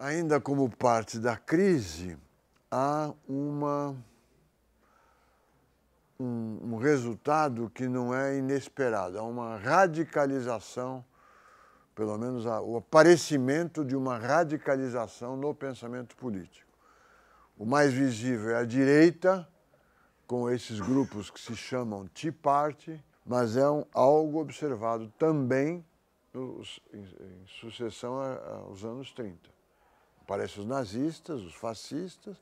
Ainda como parte da crise, há um resultado que não é inesperado, há uma radicalização, pelo menos o aparecimento de uma radicalização no pensamento político. O mais visível é a direita, com esses grupos que se chamam Tea Party, mas é algo observado também em sucessão aos anos 30. Aparecem os nazistas, os fascistas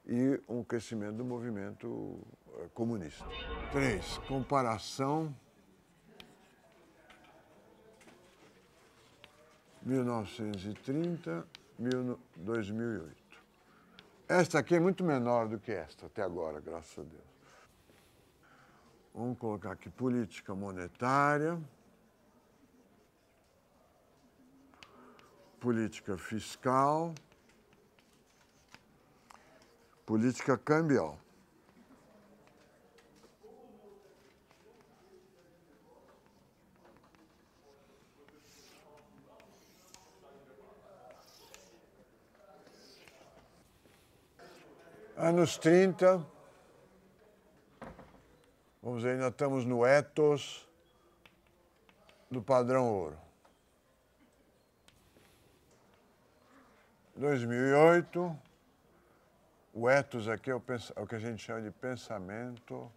e um crescimento do movimento comunista. 3. Comparação 1930, 2008. Esta aqui é muito menor do que esta até agora, graças a Deus. Vamos colocar aqui política monetária, política fiscal, política cambial. Anos 30, vamos ver, ainda estamos no ethos do padrão ouro. 2008, o ethos aqui é o que a gente chama de pensamento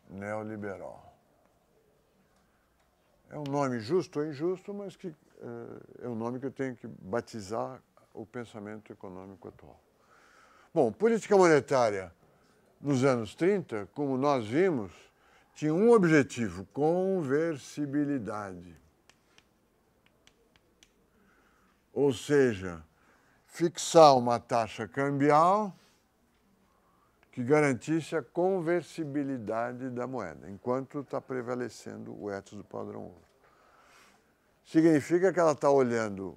neoliberal. É um nome justo ou injusto, mas que é um nome que eu tenho que batizar o pensamento econômico atual. Bom, política monetária nos anos 30, como nós vimos, tinha um objetivo: conversibilidade. Ou seja, fixar uma taxa cambial que garantisse a conversibilidade da moeda, enquanto está prevalecendo o ethos do padrão ouro. Significa que ela está olhando,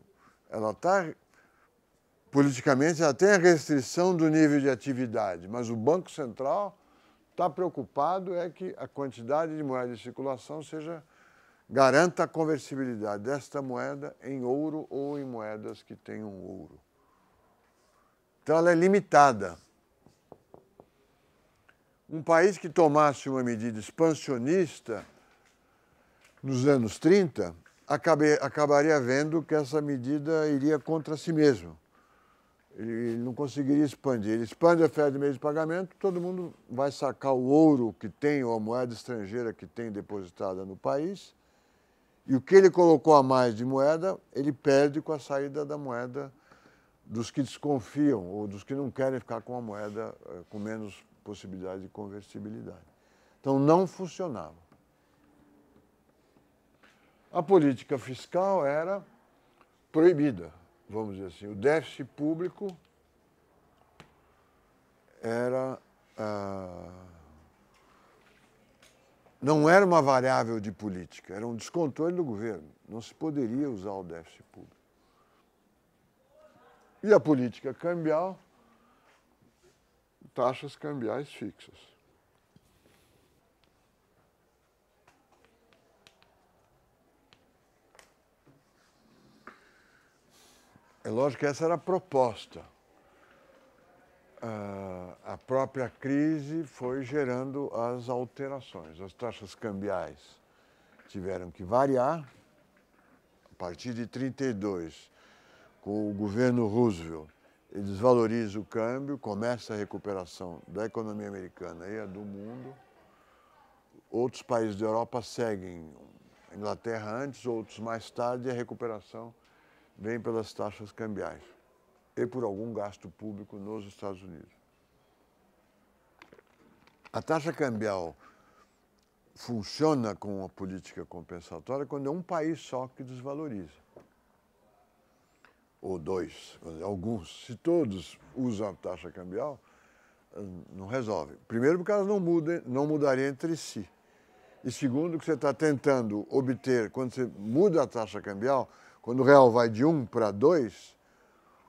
politicamente, ela tem a restrição do nível de atividade, mas o Banco Central está preocupado que a quantidade de moeda em circulação garanta a conversibilidade desta moeda em ouro ou em moedas que tenham ouro. Então ela é limitada. Um país que tomasse uma medida expansionista nos anos 30 acabaria vendo que essa medida iria contra si mesmo. Ele não conseguiria expandir. Ele expande a oferta de meios de pagamento, todo mundo vai sacar o ouro que tem ou a moeda estrangeira que tem depositada no país, e o que ele colocou a mais de moeda, ele perde com a saída da moeda dos que desconfiam ou dos que não querem ficar com a moeda com menos possibilidade de conversibilidade. Então não funcionava. A política fiscal era proibida, vamos dizer assim. O déficit público não era uma variável de política, era um descontrole do governo. Não se poderia usar o déficit público. E a política cambial, taxas cambiais fixas. É lógico que essa era a proposta. A própria crise foi gerando as alterações. As taxas cambiais tiveram que variar. A partir de 1932, com o governo Roosevelt, ele desvaloriza o câmbio, começa a recuperação da economia americana e a do mundo. Outros países da Europa seguem, a Inglaterra antes, outros mais tarde, e a recuperação vem pelas taxas cambiais e por algum gasto público nos Estados Unidos. A taxa cambial funciona com a política compensatória quando é um país só que desvaloriza. Ou dois, alguns. Se todos usam a taxa cambial, não resolve. Primeiro, porque elas não mudariam entre si. E segundo, que você está tentando obter, quando você muda a taxa cambial, quando o real vai de 1 para 2,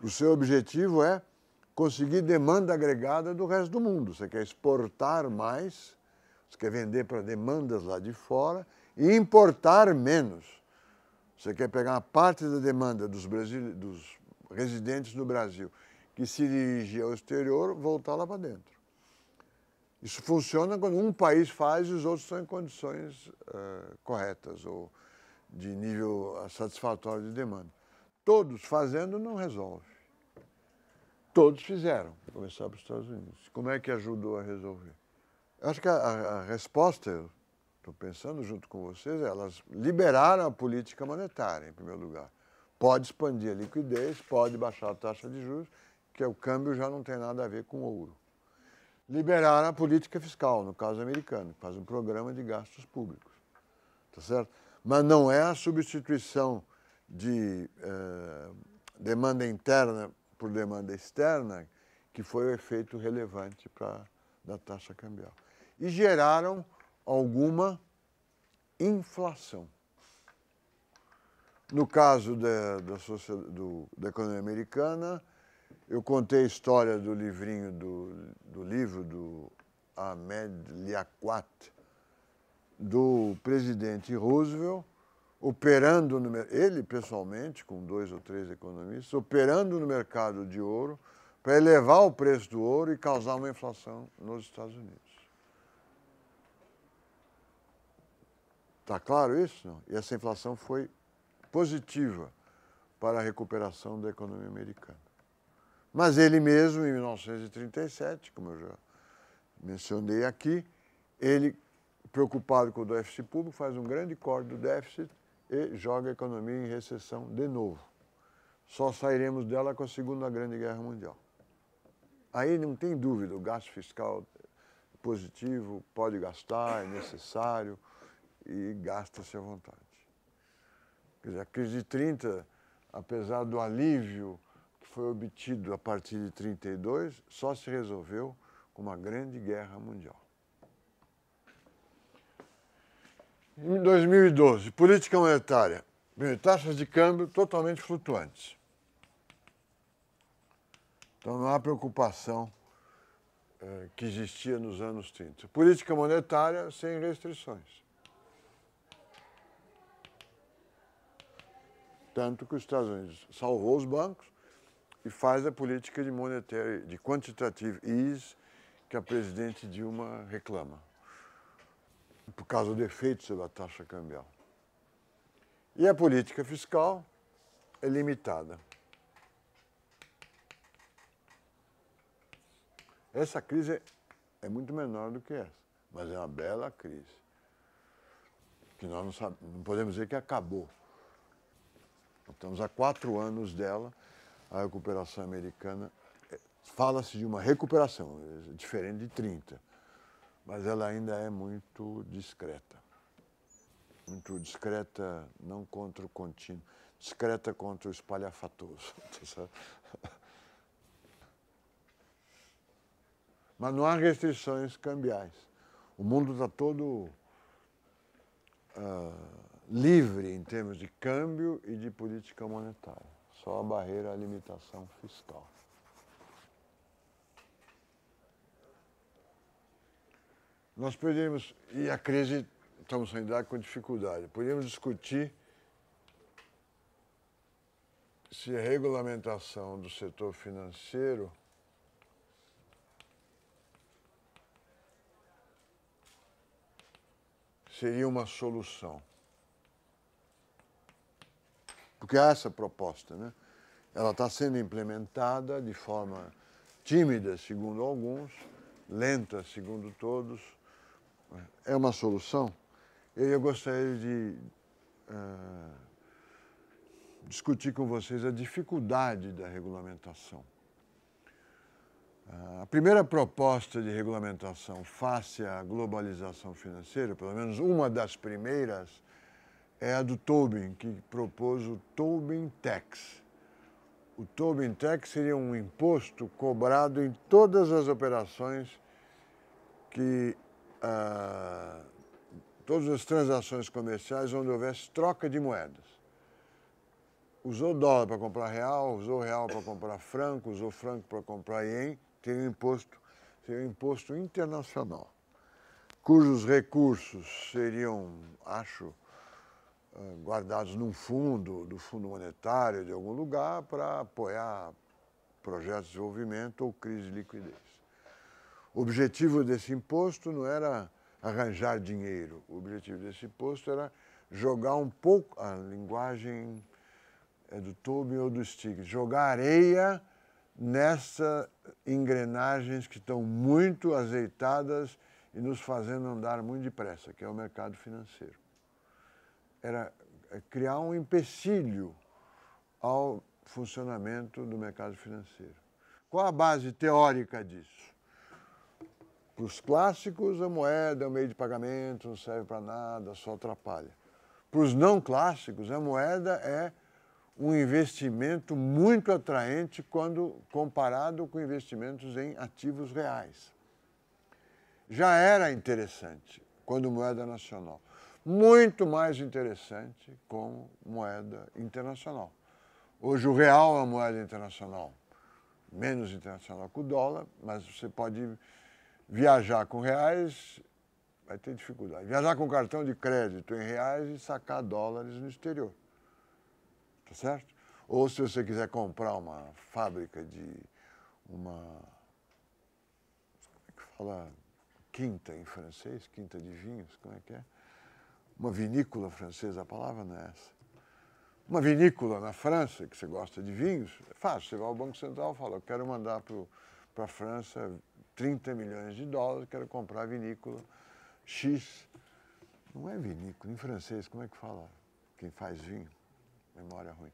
o seu objetivo é conseguir demanda agregada do resto do mundo. Você quer exportar mais, você quer vender para demandas lá de fora e importar menos. Você quer pegar uma parte da demanda dos residentes no Brasil que se dirigem ao exterior voltar lá para dentro. Isso funciona quando um país faz e os outros estão em condições corretas ou de nível satisfatório de demanda. Todos fazendo não resolve. Todos fizeram, começar para os Estados Unidos. Como é que ajudou a resolver? Eu acho que a resposta, eu estou pensando junto com vocês, elas liberaram a política monetária, em primeiro lugar. Pode expandir a liquidez, pode baixar a taxa de juros, que o câmbio já não tem nada a ver com ouro. Liberaram a política fiscal, no caso americano, que faz um programa de gastos públicos. Tá certo? Mas não é a substituição de demanda interna por demanda externa que foi o efeito relevante da taxa cambial. E geraram alguma inflação. No caso da economia americana, eu contei a história do livrinho, do livro do Ahmed Liaquat, do presidente Roosevelt, operando ele pessoalmente, com 2 ou 3 economistas, operando no mercado de ouro para elevar o preço do ouro e causar uma inflação nos Estados Unidos. Está claro isso? Não? E essa inflação foi positiva para a recuperação da economia americana. Mas ele mesmo, em 1937, como eu já mencionei aqui, ele, preocupado com o déficit público, faz um grande corte do déficit e joga a economia em recessão de novo. Só sairemos dela com a Segunda Grande Guerra Mundial. Aí não tem dúvida, o gasto fiscal é positivo, pode gastar, é necessário e gasta-se à vontade. Quer dizer, a crise de 30, apesar do alívio que foi obtido a partir de 32, só se resolveu com uma grande guerra mundial. Em 2012, política monetária. Taxas de câmbio totalmente flutuantes. Então não há preocupação que existia nos anos 30. Política monetária sem restrições. Tanto que os Estados Unidos salvou os bancos e faz a política de quantitative ease que a presidente Dilma reclama, por causa do efeito sobre a taxa cambial. E a política fiscal é limitada. Essa crise é muito menor do que essa, mas é uma bela crise, que nós não podemos dizer que acabou. Estamos há 4 anos dela, a recuperação americana, fala-se de uma recuperação, diferente de 30, mas ela ainda é muito discreta. Muito discreta, não contra o contínuo, discreta contra o espalhafatoso. Mas não há restrições cambiais. O mundo está todo livre em termos de câmbio e de política monetária. Só a barreira à limitação fiscal. Nós poderíamos, e a crise, estamos saindo dela com dificuldade, poderíamos discutir se a regulamentação do setor financeiro seria uma solução. Porque há essa proposta, né? Ela está sendo implementada de forma tímida, segundo alguns, lenta, segundo todos. É uma solução? Eu gostaria de discutir com vocês a dificuldade da regulamentação. A primeira proposta de regulamentação face à globalização financeira, pelo menos uma das primeiras, é a do Tobin, que propôs o Tobin Tax. O Tobin Tax seria um imposto cobrado em todas as operações todas as transações comerciais onde houvesse troca de moedas. Usou dólar para comprar real, usou real para comprar franco, usou franco para comprar ien, seria um imposto internacional, cujos recursos seriam, acho, guardados num fundo, do Fundo Monetário de algum lugar, para apoiar projetos de desenvolvimento ou crise de liquidez. O objetivo desse imposto não era arranjar dinheiro, o objetivo desse imposto era jogar um pouco, a linguagem é do Tobin ou do Stiglitz, jogar areia nessas engrenagens que estão muito azeitadas e nos fazendo andar muito depressa, que é o mercado financeiro. Era criar um empecilho ao funcionamento do mercado financeiro. Qual a base teórica disso? Para os clássicos, a moeda é um meio de pagamento, não serve para nada, só atrapalha. Para os não clássicos, a moeda é um investimento muito atraente quando comparado com investimentos em ativos reais. Já era interessante quando moeda nacional. Muito mais interessante como moeda internacional. Hoje o real é uma moeda internacional, menos internacional que o dólar, mas você pode viajar com reais, vai ter dificuldade. Viajar com cartão de crédito em reais e sacar dólares no exterior. Tá certo? Ou se você quiser comprar uma fábrica de uma... Como é que fala? Quinta em francês? Quinta de vinhos? Como é que é? Uma vinícola francesa, a palavra não é essa. Uma vinícola na França, que você gosta de vinhos, é fácil. Você vai ao Banco Central e fala, eu quero mandar para a França 30 milhões de dólares, quero comprar a vinícola X. Não é vinícola, em francês, como é que fala? Quem faz vinho? Memória ruim.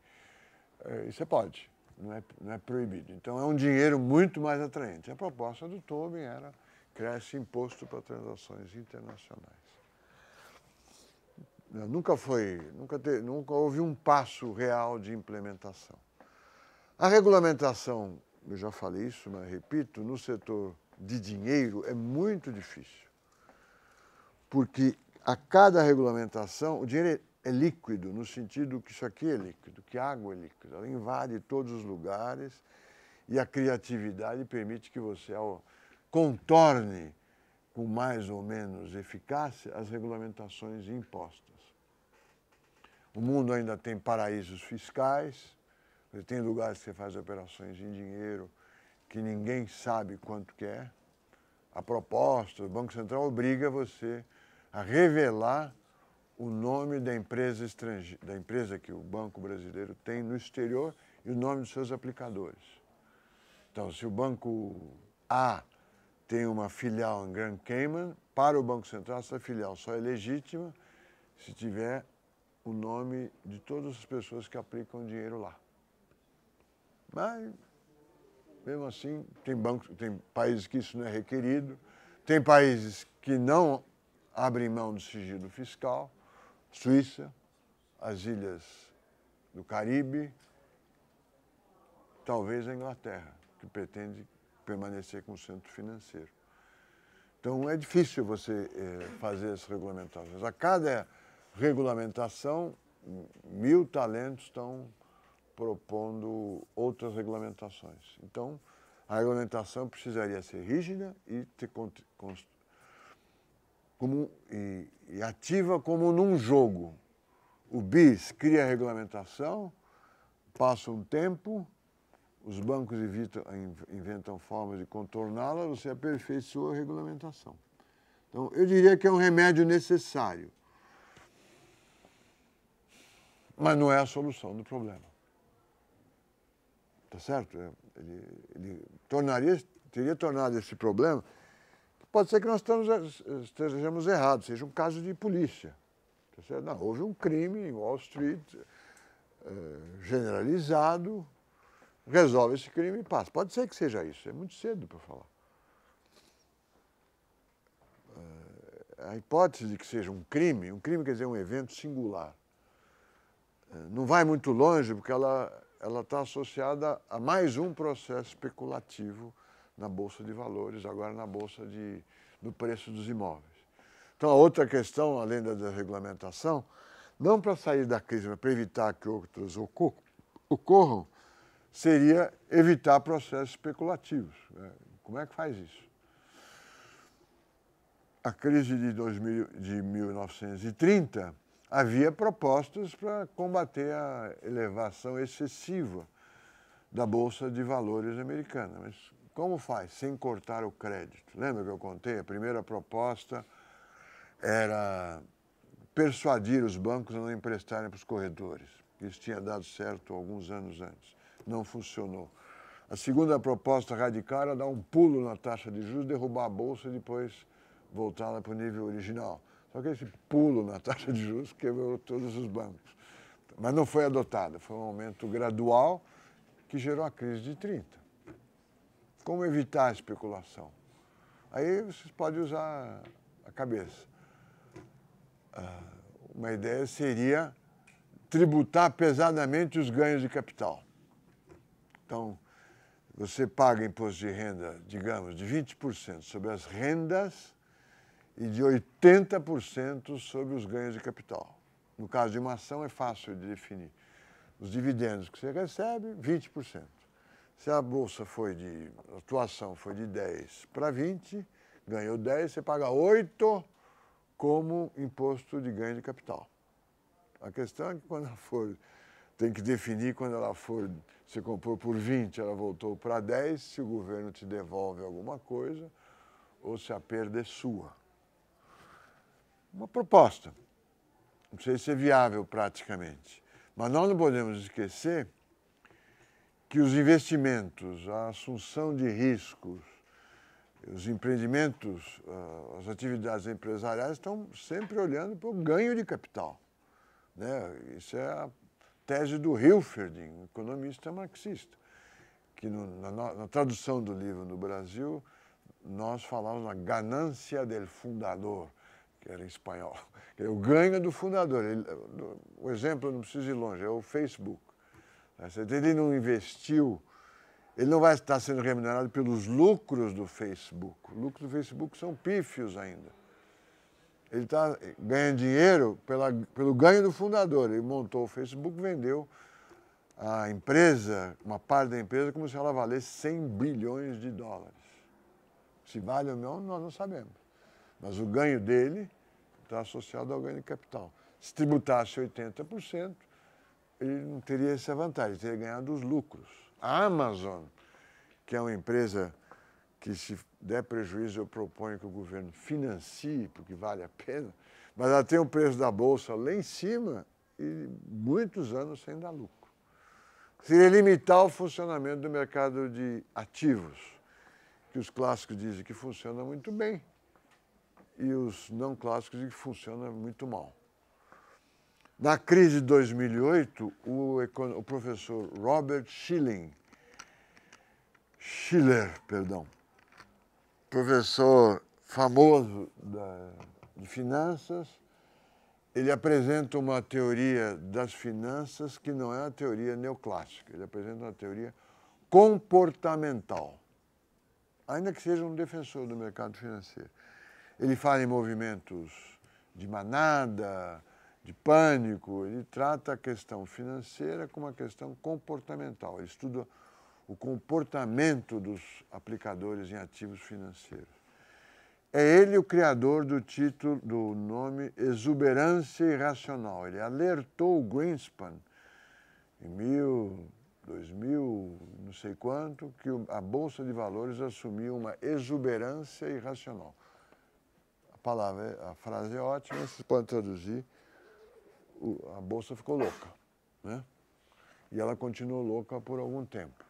E você pode, não é proibido. Então é um dinheiro muito mais atraente. A proposta do Tobin era criar esse imposto para transações internacionais. Nunca houve um passo real de implementação. A regulamentação, eu já falei isso, mas repito, no setor de dinheiro é muito difícil. Porque a cada regulamentação, o dinheiro é líquido, no sentido que isso aqui é líquido, que a água é líquida. Ela invade todos os lugares e a criatividade permite que você contorne com mais ou menos eficácia as regulamentações impostas. O mundo ainda tem paraísos fiscais, tem lugares que você faz operações em dinheiro que ninguém sabe quanto que é. A proposta, o Banco Central obriga você a revelar o nome da empresa estrangeira, da empresa que o Banco Brasileiro tem no exterior e o nome dos seus aplicadores. Então, se o Banco A tem uma filial em Grand Cayman, para o Banco Central essa filial só é legítima se tiver o nome de todas as pessoas que aplicam dinheiro lá. Mas, mesmo assim, tem países que isso não é requerido, tem países que não abrem mão do sigilo fiscal, Suíça, as ilhas do Caribe, talvez a Inglaterra, que pretende permanecer como centro financeiro. Então, é difícil você fazer essas regulamentações. A cada regulamentação, 1000 talentos estão propondo outras regulamentações. Então, a regulamentação precisaria ser rígida e e ativa como num jogo. O BIS cria a regulamentação, passa um tempo, os bancos inventam formas de contorná-la, você aperfeiçoa a regulamentação. Então, eu diria que é um remédio necessário, mas não é a solução do problema. Tá certo? Ele teria tornado esse problema. Pode ser que nós estejamos errados, seja um caso de polícia. Tá certo? Não, houve um crime em Wall Street generalizado, resolve esse crime e passa. Pode ser que seja isso, é muito cedo para falar. A hipótese de que seja um crime quer dizer um evento singular. Não vai muito longe porque ela está associada a mais um processo especulativo na Bolsa de Valores, agora na Bolsa do preço dos imóveis. Então, a outra questão, além da regulamentação, não para sair da crise, mas para evitar que outras ocorram, seria evitar processos especulativos. Como é que faz isso? A crise de 1930 havia propostas para combater a elevação excessiva da Bolsa de Valores americana. Mas como faz? Sem cortar o crédito. Lembra que eu contei? A primeira proposta era persuadir os bancos a não emprestarem para os corretores. Isso tinha dado certo alguns anos antes. Não funcionou. A segunda proposta radical era dar um pulo na taxa de juros, derrubar a Bolsa e depois voltá-la para o nível original. Só que esse pulo na taxa de juros quebrou todos os bancos. Mas não foi adotada, foi um aumento gradual que gerou a crise de 30. Como evitar a especulação? Aí vocês podem usar a cabeça. Uma ideia seria tributar pesadamente os ganhos de capital. Então, você paga imposto de renda, digamos, de 20% sobre as rendas e de 80% sobre os ganhos de capital. No caso de uma ação é fácil de definir. Os dividendos que você recebe, 20%. Se a bolsa a atuação foi de 10 para 20, ganhou 10, você paga 8 como imposto de ganho de capital. A questão é que quando ela tem que definir quando ela você comprou por 20, ela voltou para 10, se o governo te devolve alguma coisa ou se a perda é sua. Uma proposta. Não sei se é viável praticamente. Mas nós não podemos esquecer que os investimentos, a assunção de riscos, os empreendimentos, as atividades empresariais estão sempre olhando para o ganho de capital. Né? Isso é a tese do Hilferding, um economista marxista, que na tradução do livro no Brasil, nós falamos na ganância del fundador, que era em espanhol, que é o ganho do fundador. O exemplo não precisa ir longe, é o Facebook. Se ele não investiu, ele não vai estar sendo remunerado pelos lucros do Facebook. Os lucros do Facebook são pífios ainda. Ele está ganhando dinheiro pelo ganho do fundador. Ele montou o Facebook, vendeu a empresa, uma parte da empresa, como se ela valesse 100 bilhões de dólares. Se vale ou não, nós não sabemos. Mas o ganho dele está associado ao ganho de capital. Se tributasse 80%, ele não teria essa vantagem, ele teria ganhado os lucros. A Amazon, que é uma empresa que, se der prejuízo, eu proponho que o governo financie, porque vale a pena, mas ela tem o preço da bolsa lá em cima e muitos anos sem dar lucro. Seria limitar o funcionamento do mercado de ativos, que os clássicos dizem que funciona muito bem e os não clássicos dizem que funciona muito mal. Na crise de 2008, o professor Robert Schiller, professor famoso de finanças, ele apresenta uma teoria das finanças que não é a teoria neoclássica, ele apresenta uma teoria comportamental, ainda que seja um defensor do mercado financeiro. Ele fala em movimentos de manada, de pânico, ele trata a questão financeira como uma questão comportamental. Ele estuda o comportamento dos aplicadores em ativos financeiros. É ele o criador do nome Exuberância Irracional. Ele alertou o Greenspan em 2000, não sei quanto, que a Bolsa de Valores assumiu uma exuberância irracional. A frase é ótima, vocês podem traduzir. A Bolsa ficou louca, né? E ela continuou louca por algum tempo.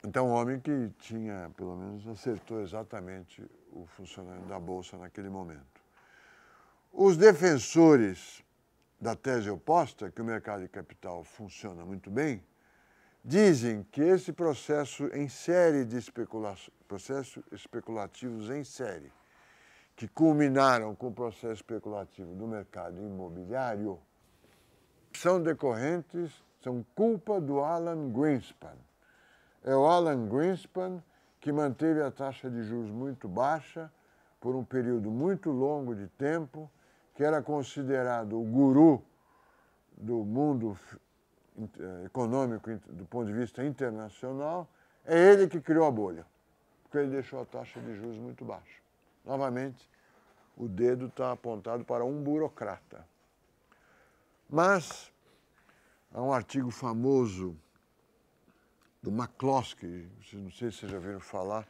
Então, um homem que tinha, pelo menos, acertou exatamente o funcionamento da Bolsa naquele momento. Os defensores da tese oposta, que o mercado de capital funciona muito bem, dizem que esse processo em série de processos especulativos em série, que culminaram com o processo especulativo do mercado imobiliário, são culpa do Alan Greenspan. É o Alan Greenspan que manteve a taxa de juros muito baixa por um período muito longo de tempo, que era considerado o guru do mundo econômico do ponto de vista internacional. É ele que criou a bolha, porque ele deixou a taxa de juros muito baixa. Novamente, o dedo está apontado para um burocrata. Mas há um artigo famoso do McCloskey, não sei se vocês já ouviram falar.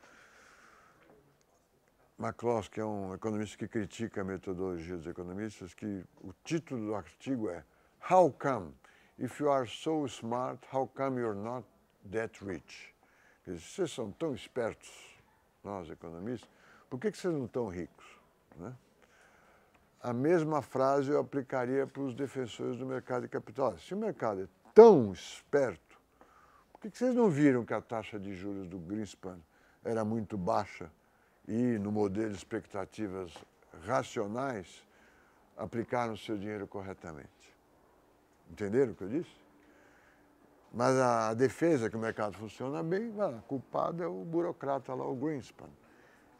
McCloskey é um economista que critica a metodologia dos economistas, que o título do artigo é How come, if you are so smart, how come you're not that rich? Quer dizer, vocês são tão espertos, nós economistas, por que vocês não estão ricos? Né? A mesma frase eu aplicaria para os defensores do mercado de capitais. Se o mercado é tão esperto, por que vocês não viram que a taxa de juros do Greenspan era muito baixa e, no modelo de expectativas racionais, aplicaram o seu dinheiro corretamente? Entenderam o que eu disse? Mas a defesa que o mercado funciona bem, o culpado é o burocrata lá, o Greenspan,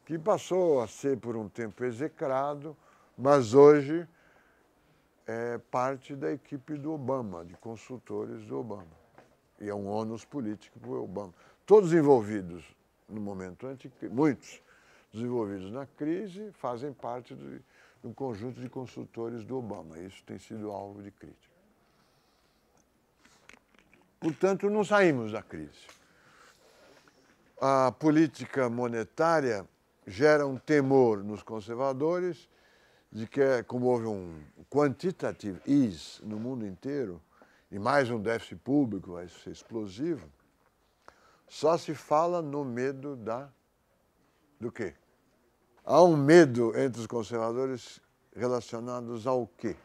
que passou a ser por um tempo execrado, mas hoje é parte da equipe do Obama, de consultores do Obama. E é um ônus político para o Obama. Todos envolvidos no momento muitos desenvolvidos na crise fazem parte de um conjunto de consultores do Obama. Isso tem sido alvo de crítica. Portanto, não saímos da crise. A política monetária gera um temor nos conservadores de que, como houve um quantitative ease no mundo inteiro, e mais um déficit público vai ser explosivo, só se fala no medo do quê? Há um medo entre os conservadores relacionados ao quê?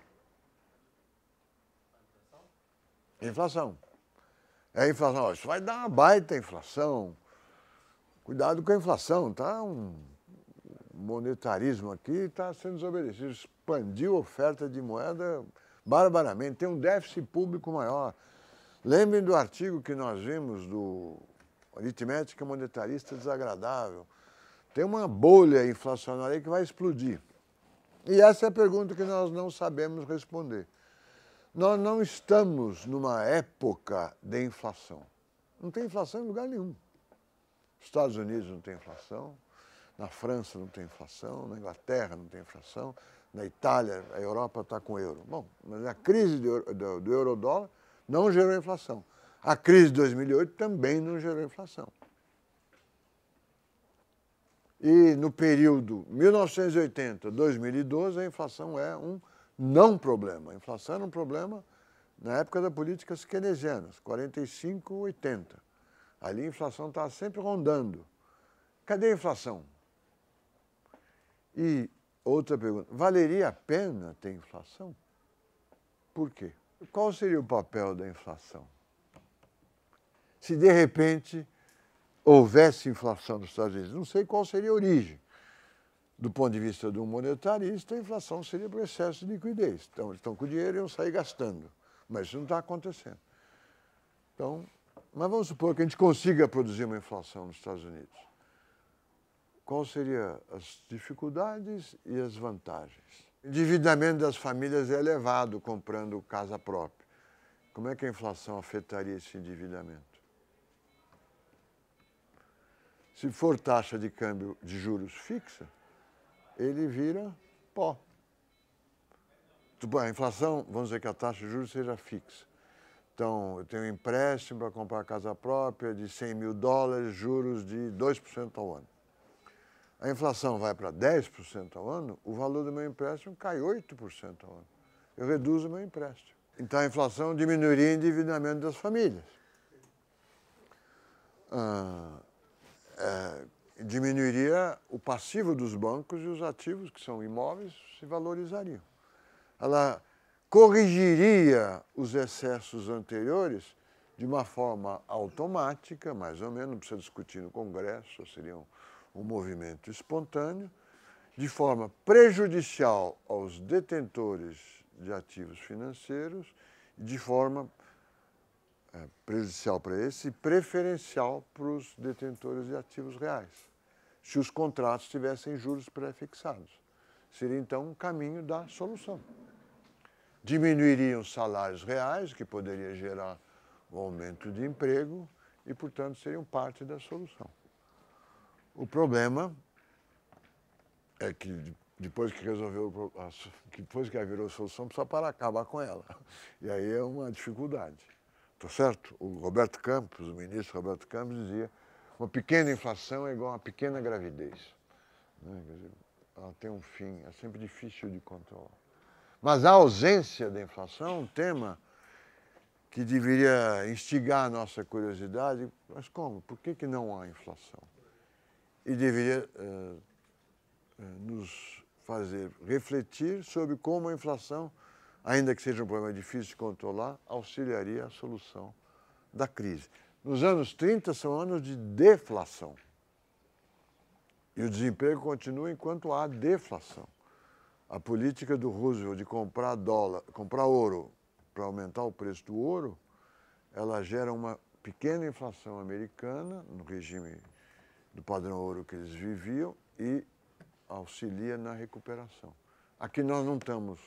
Inflação. É a inflação. Isso vai dar uma baita inflação. Cuidado com a inflação, tá? Um monetarismo aqui está sendo desobedecido. Expandiu a oferta de moeda barbaramente. Tem um déficit público maior. Lembrem do artigo que nós vimos do Aritmética Monetarista Desagradável. Tem uma bolha inflacionária que vai explodir. E essa é a pergunta que nós não sabemos responder. Nós não estamos numa época de inflação. Não tem inflação em lugar nenhum. Nos Estados Unidos não tem inflação, na França não tem inflação, na Inglaterra não tem inflação, na Itália, a Europa está com euro. Bom, mas a crise do euro-dólar não gerou inflação. A crise de 2008 também não gerou inflação. E no período 1980-2012, a inflação é um não problema. A inflação era um problema na época das políticas keynesianas, 45, 80. Ali a inflação estava sempre rondando. Cadê a inflação? E outra pergunta, valeria a pena ter inflação? Por quê? Qual seria o papel da inflação? Se de repente houvesse inflação nos Estados Unidos, não sei qual seria a origem. Do ponto de vista de um monetarista, a inflação seria por excesso de liquidez. Então, eles estão com dinheiro e iam sair gastando. Mas isso não está acontecendo. Então, mas vamos supor que a gente consiga produzir uma inflação nos Estados Unidos. Quais seriam as dificuldades e as vantagens? O endividamento das famílias é elevado comprando casa própria. Como é que a inflação afetaria esse endividamento? Se for taxa de câmbio de juros fixa, ele vira pó. A inflação, vamos dizer que a taxa de juros seja fixa. Então, eu tenho um empréstimo para comprar casa própria de $100 mil, juros de 2% ao ano. A inflação vai para 10% ao ano, o valor do meu empréstimo cai 8% ao ano. Eu reduzo o meu empréstimo. Então, a inflação diminuiria o endividamento das famílias. Diminuiria o passivo dos bancos e os ativos, que são imóveis, se valorizariam. Ela corrigiria os excessos anteriores de uma forma automática, mais ou menos, não precisa discutir no Congresso, seria um movimento espontâneo, de forma prejudicial aos detentores de ativos financeiros, de forma prejudicial para esse e preferencial para os detentores de ativos reais, se os contratos tivessem juros pré-fixados. Seria, então, um caminho da solução. Diminuiriam os salários reais, que poderia gerar um aumento de emprego e, portanto, seriam parte da solução. O problema é que, depois que depois que virou solução, precisa parar, acabar com ela. E aí é uma dificuldade. Tá certo? O Roberto Campos, o ministro Roberto Campos, dizia: uma pequena inflação é igual a uma pequena gravidez. Né? Quer dizer, ela tem um fim, é sempre difícil de controlar. Mas a ausência da inflação é um tema que deveria instigar a nossa curiosidade. Mas como? Por que não há inflação? E deveria nos fazer refletir sobre como a inflação, ainda que seja um problema difícil de controlar, auxiliaria a solução da crise. Nos anos 30 são anos de deflação. E o desemprego continua enquanto há deflação. A política do Roosevelt de comprar ouro para aumentar o preço do ouro, ela gera uma pequena inflação americana, no regime do padrão ouro que eles viviam, e auxilia na recuperação. Aqui nós não estamos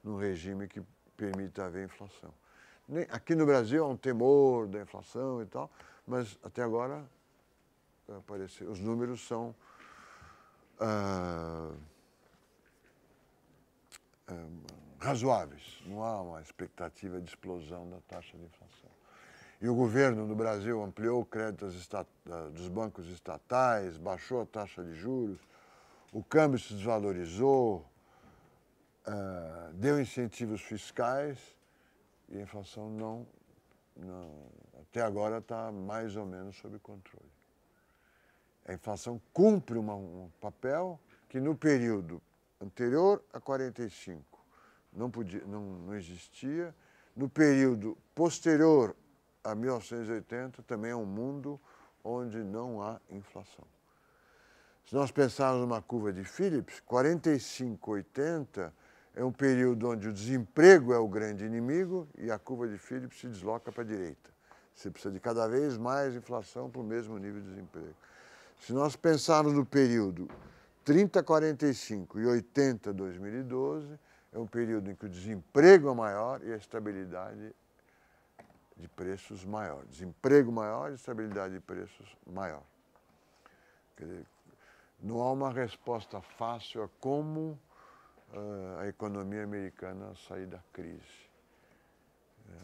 num regime que permita haver inflação. Aqui no Brasil há um temor da inflação e tal, mas até agora os números são razoáveis. Não há uma expectativa de explosão da taxa de inflação. E o governo no Brasil ampliou o crédito dos bancos estatais, baixou a taxa de juros, o câmbio se desvalorizou, deu incentivos fiscais e a inflação até agora está mais ou menos sob controle. A inflação cumpre um papel que no período anterior a 45 não existia. No período posterior a 1980 também é um mundo onde não há inflação. Se nós pensarmos numa curva de Phillips, 45-80 é um período onde o desemprego é o grande inimigo e a curva de Phillips se desloca para a direita. Você precisa de cada vez mais inflação para o mesmo nível de desemprego. Se nós pensarmos no período 30-45 e 80-2012, é um período em que o desemprego é maior e a estabilidade de preços maior. Desemprego maior e estabilidade de preços maior. Quer dizer, não há uma resposta fácil a como a economia americana sair da crise.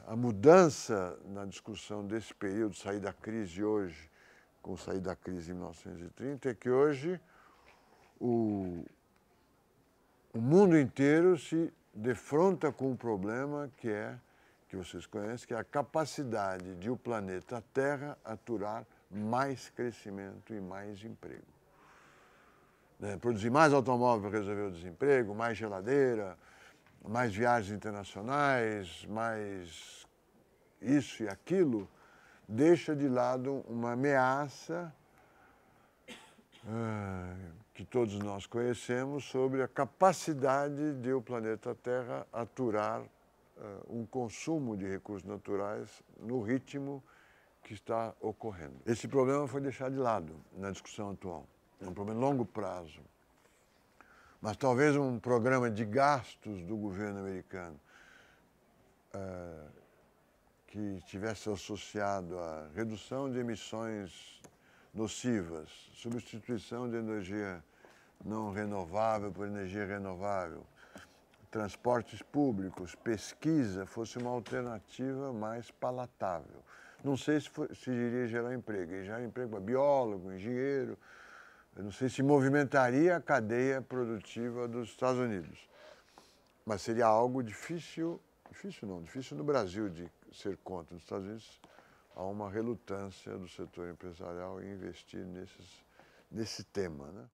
A mudança na discussão desse período, sair da crise hoje, com sair da crise em 1930, é que hoje o mundo inteiro se defronta com um problema que vocês conhecem, que é a capacidade de o planeta Terra aturar mais crescimento e mais emprego. Produzir mais automóvel para resolver o desemprego, mais geladeira, mais viagens internacionais, mais isso e aquilo, deixa de lado uma ameaça que todos nós conhecemos sobre a capacidade de o planeta Terra aturar um consumo de recursos naturais no ritmo que está ocorrendo. Esse problema foi deixado de lado na discussão atual. É um problema de longo prazo. Mas talvez um programa de gastos do governo americano que estivesse associado à redução de emissões nocivas, substituição de energia não renovável por energia renovável, transportes públicos, pesquisa, fosse uma alternativa mais palatável. Não sei se iria gerar emprego. Ia gerar emprego para biólogo, engenheiro. Eu não sei se movimentaria a cadeia produtiva dos Estados Unidos. Mas seria algo difícil no Brasil de ser contra. Nos Estados Unidos há uma relutância do setor empresarial em investir nesse tema, né?